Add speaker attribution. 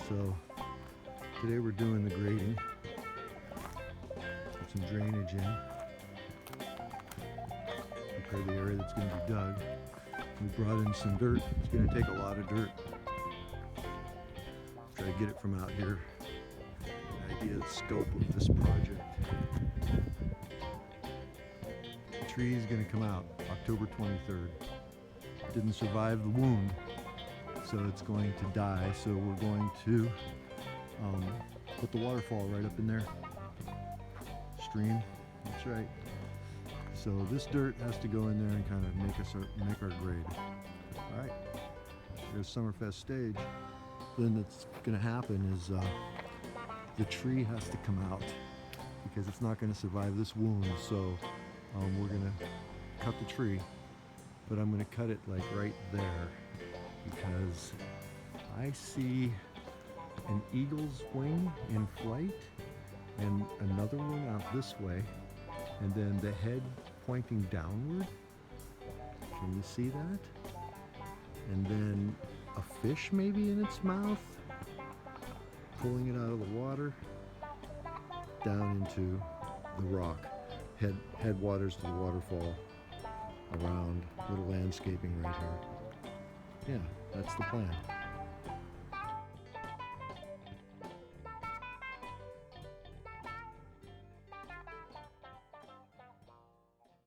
Speaker 1: So today we're doing the grading. Put some drainage in. Prepare the area that's going to be dug. We brought in some dirt. It's going to take a lot of dirt. Try to get it from out here. An idea of the scope of this project. The tree is going to come out October 23rd. Didn't survive the wound, so it's going to die. So we're going to put the waterfall right up in there. Stream, that's right. So this dirt has to go in there and kind of make our grade. All right, there's Summerfest stage. Then that's going to happen is the tree has to come out because it's not going to survive this wound. So we're going to cut the tree, but I'm going to cut it like right there because I see an eagle's wing in flight and another one out this way, and then the head pointing downward. Can you see that? And then a fish maybe in its mouth, pulling it out of the water down into the rock. Headwaters to the waterfall around, little landscaping right here. Yeah, that's the plan.